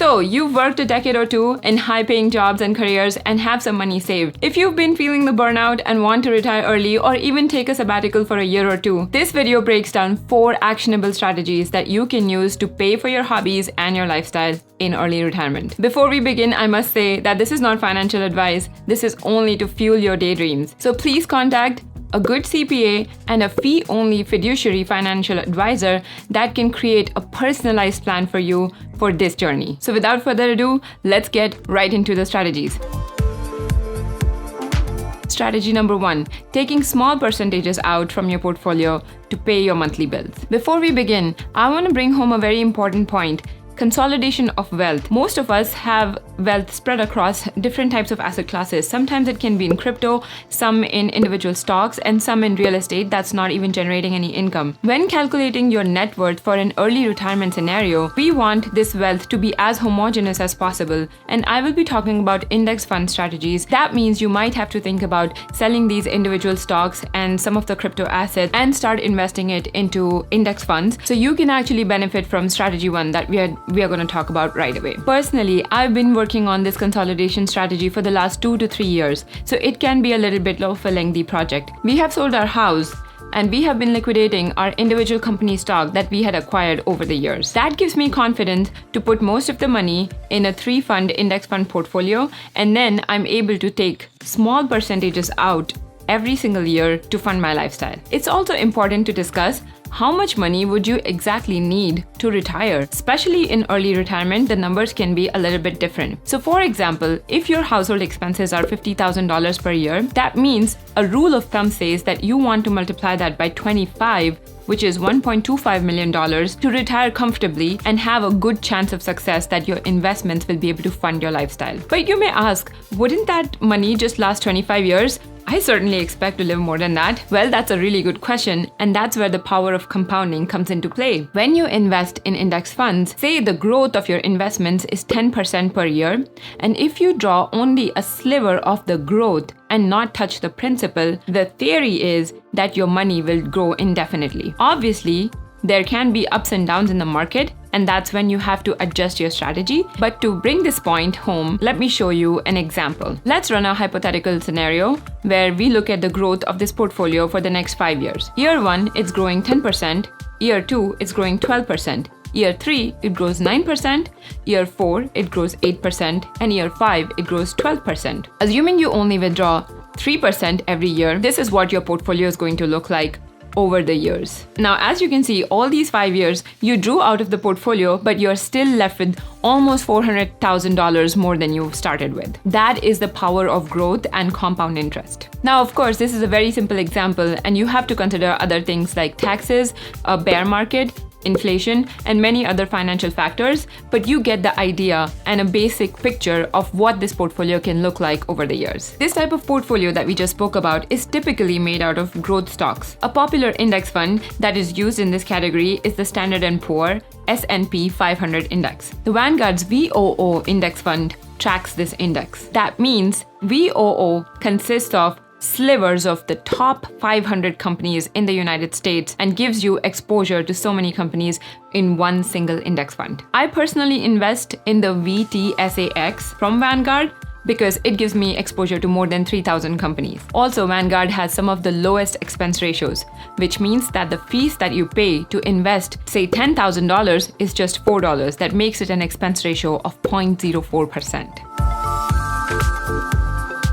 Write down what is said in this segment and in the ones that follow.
So you've worked a decade or two in high-paying jobs and careers and have some money saved. If you've been feeling the burnout and want to retire early or even take a sabbatical for a year or two, this video breaks down 4 actionable strategies that you can use to pay for your hobbies and your lifestyle in early retirement. Before we begin, I must say that this is not financial advice. This is only to fuel your daydreams. So please contact a good CPA and a fee-only fiduciary financial advisor that can create a personalized plan for you for this journey. So without further ado, let's get right into the strategies. Strategy number 1, taking small percentages out from your portfolio to pay your monthly bills. Before we begin, I want to bring home a very important point. Consolidation of wealth. Most of us have wealth spread across different types of asset classes. Sometimes it can be in crypto, some in individual stocks, and some in real estate that's not even generating any income. When calculating your net worth for an early retirement scenario, we want this wealth to be as homogeneous as possible. And I will be talking about index fund strategies. That means you might have to think about selling these individual stocks and some of the crypto assets and start investing it into index funds so you can actually benefit from strategy 1 that we are going to talk about right away. Personally, I've been working on this consolidation strategy for the last 2 to 3 years, so it can be a little bit of a lengthy project. We have sold our house and we have been liquidating our individual company stock that we had acquired over the years. That gives me confidence to put most of the money in a 3-fund index fund portfolio, and then I'm able to take small percentages out every single year to fund my lifestyle. It's also important to discuss how much money would you exactly need to retire? Especially in early retirement, the numbers can be a little bit different. So for example, if your household expenses are $50,000 per year, that means a rule of thumb says that you want to multiply that by 25, which is $1.25 million, to retire comfortably and have a good chance of success that your investments will be able to fund your lifestyle. But you may ask, wouldn't that money just last 25 years? I certainly expect to live more than that. Well, that's a really good question, and that's where the power of compounding comes into play. When you invest in index funds, say the growth of your investments is 10% per year, and if you draw only a sliver of the growth and not touch the principal, the theory is that your money will grow indefinitely. Obviously, there can be ups and downs in the market, and that's when you have to adjust your strategy. But to bring this point home, let me show you an example. Let's run a hypothetical scenario where we look at the growth of this portfolio for the next 5 years. Year 1, it's growing 10%. Year 2, it's growing 12%. Year 3, it grows 9%. Year 4, it grows 8%. And year 5, it grows 12%. Assuming you only withdraw 3% every year, this is what your portfolio is going to look like over the years. Now, as you can see, all these 5 years, you drew out of the portfolio, but you're still left with almost $400,000 more than you started with. That is the power of growth and compound interest. Now, of course, this is a very simple example, and you have to consider other things like taxes, a bear market, inflation, and many other financial factors, but you get the idea and a basic picture of what this portfolio can look like over the years. This type of portfolio that we just spoke about is typically made out of growth stocks. A popular index fund that is used in this category is the Standard & Poor S&P 500 index. The Vanguard's VOO index fund tracks this index. That means VOO consists of slivers of the top 500 companies in the United States and gives you exposure to so many companies in one single index fund. I personally invest in the VTSAX from Vanguard because it gives me exposure to more than 3,000 companies. Also, Vanguard has some of the lowest expense ratios, which means that the fees that you pay to invest, say $10,000, is just $4. That makes it an expense ratio of 0.04%.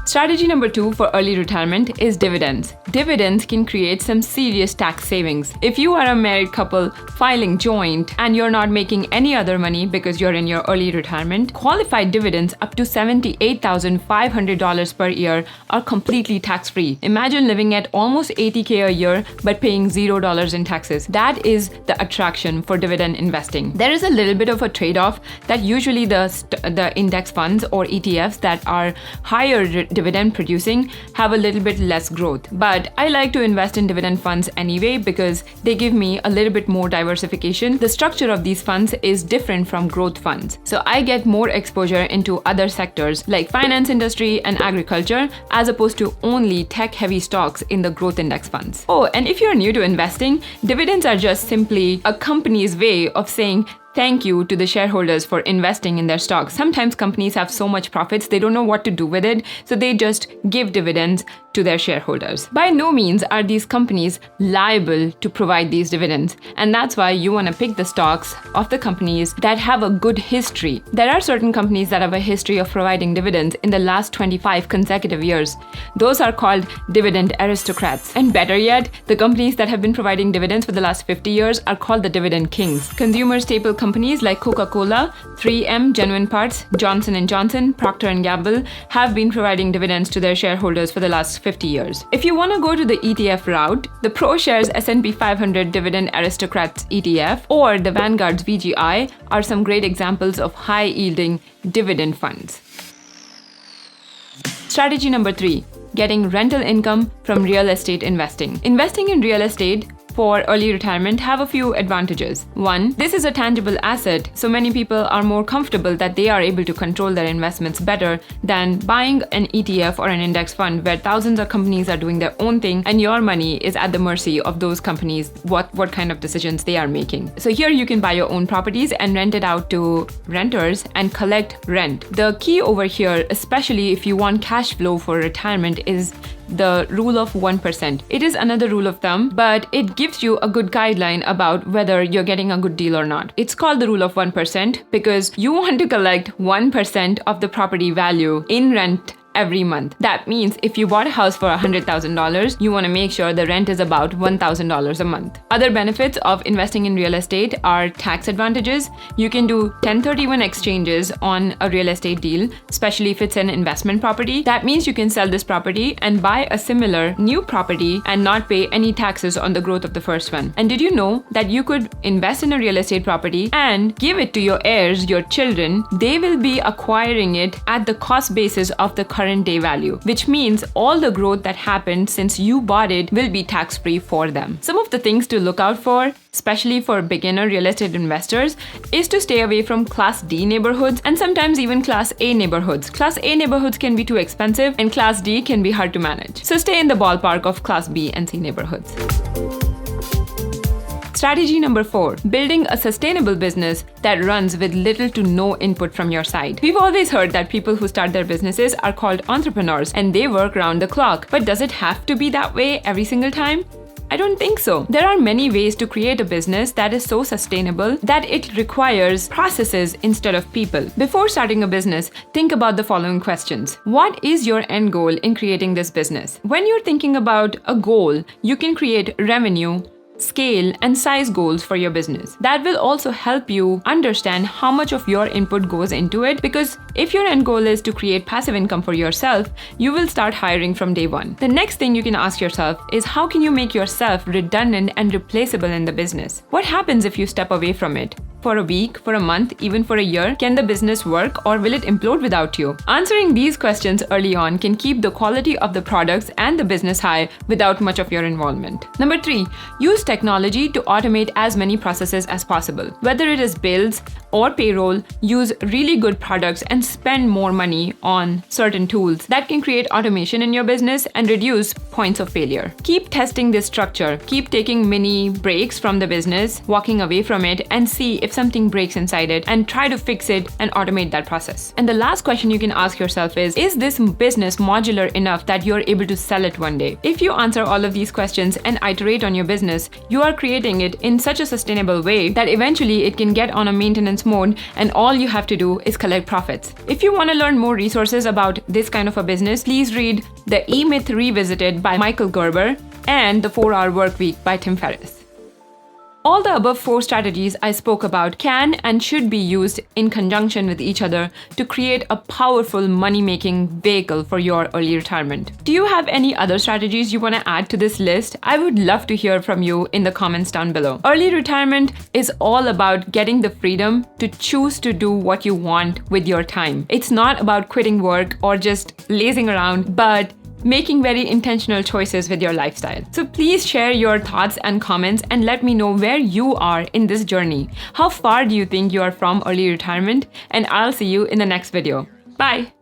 Strategy number 2 for early retirement is dividends. Dividends can create some serious tax savings. If you are a married couple filing joint and you're not making any other money because you're in your early retirement, qualified dividends up to $78,500 per year are completely tax-free. Imagine living at almost $80K a year but paying $0 in taxes. That is the attraction for dividend investing. There is a little bit of a trade-off that usually the index funds or ETFs that are higher dividend producing have a little bit less growth. But I like to invest in dividend funds anyway because they give me a little bit more diversification. The structure of these funds is different from growth funds. So I get more exposure into other sectors like finance industry and agriculture as opposed to only tech-heavy stocks in the growth index funds. Oh, and if you're new to investing, dividends are just simply a company's way of saying, thank you to the shareholders for investing in their stocks. Sometimes companies have so much profits, they don't know what to do with it, so they just give dividends to their shareholders. By no means are these companies liable to provide these dividends, and that's why you want to pick the stocks of the companies that have a good history. There are certain companies that have a history of providing dividends in the last 25 consecutive years. Those are called dividend aristocrats. And better yet, the companies that have been providing dividends for the last 50 years are called the dividend kings. Consumer staple companies like Coca-Cola, 3M, Genuine Parts, Johnson & Johnson, Procter & Gamble have been providing dividends to their shareholders for the last 50 years. If you want to go to the ETF route, the ProShares S&P 500 Dividend Aristocrats ETF or the Vanguard's VGI are some great examples of high-yielding dividend funds. Strategy number 3, getting rental income from real estate investing. Investing in real estate for early retirement have a few advantages. 1, this is a tangible asset, so many people are more comfortable that they are able to control their investments better than buying an ETF or an index fund where thousands of companies are doing their own thing and your money is at the mercy of those companies, what kind of decisions they are making. So here you can buy your own properties and rent it out to renters and collect rent. The key over here, especially if you want cash flow for retirement, is the rule of 1%. It is another rule of thumb, but it gives you a good guideline about whether you're getting a good deal or not. It's called the rule of 1% because you want to collect 1% of the property value in rent every month. That means if you bought a house for $100,000, you want to make sure the rent is about $1,000 a month. Other benefits of investing in real estate are tax advantages. You can do 1031 exchanges on a real estate deal, especially if it's an investment property. That means you can sell this property and buy a similar new property and not pay any taxes on the growth of the first one. And did you know that you could invest in a real estate property and give it to your heirs, your children? They will be acquiring it at the cost basis of the current day value, which means all the growth that happened since you bought it will be tax-free for them. Some of the things to look out for, especially for beginner real estate investors, is to stay away from Class D neighborhoods and sometimes even Class A neighborhoods. Class A neighborhoods can be too expensive and Class D can be hard to manage. So stay in the ballpark of Class B and C neighborhoods. Strategy number 4, building a sustainable business that runs with little to no input from your side. We've always heard that people who start their businesses are called entrepreneurs and they work round the clock. But does it have to be that way every single time? I don't think so. There are many ways to create a business that is so sustainable that it requires processes instead of people. Before starting a business, think about the following questions. What is your end goal in creating this business? When you're thinking about a goal, you can create revenue, scale, and size goals for your business. That will also help you understand how much of your input goes into it, because if your end goal is to create passive income for yourself, you will start hiring from day one. The next thing you can ask yourself is how can you make yourself redundant and replaceable in the business? What happens if you step away from it? For a week, for a month, even for a year, can the business work or will it implode without you? Answering these questions early on can keep the quality of the products and the business high without much of your involvement. Number 3, use technology to automate as many processes as possible. Whether it is bills or payroll, use really good products and spend more money on certain tools that can create automation in your business and reduce points of failure. Keep testing this structure. Keep taking mini breaks from the business, walking away from it, and see if something breaks inside it and try to fix it and automate that process. And the last question you can ask yourself is this business modular enough that you're able to sell it one day? If you answer all of these questions and iterate on your business, you are creating it in such a sustainable way that eventually it can get on a maintenance mode and all you have to do is collect profits. If you want to learn more resources about this kind of a business, please read The E-Myth Revisited by Michael Gerber and The 4-Hour Workweek by Tim Ferriss. All the above 4 strategies I spoke about can and should be used in conjunction with each other to create a powerful money-making vehicle for your early retirement. Do you have any other strategies you want to add to this list? I would love to hear from you in the comments down below. Early retirement is all about getting the freedom to choose to do what you want with your time. It's not about quitting work or just lazing around, but making very intentional choices with your lifestyle. So please share your thoughts and comments and let me know where you are in this journey. How far do you think you are from early retirement? And I'll see you in the next video. Bye!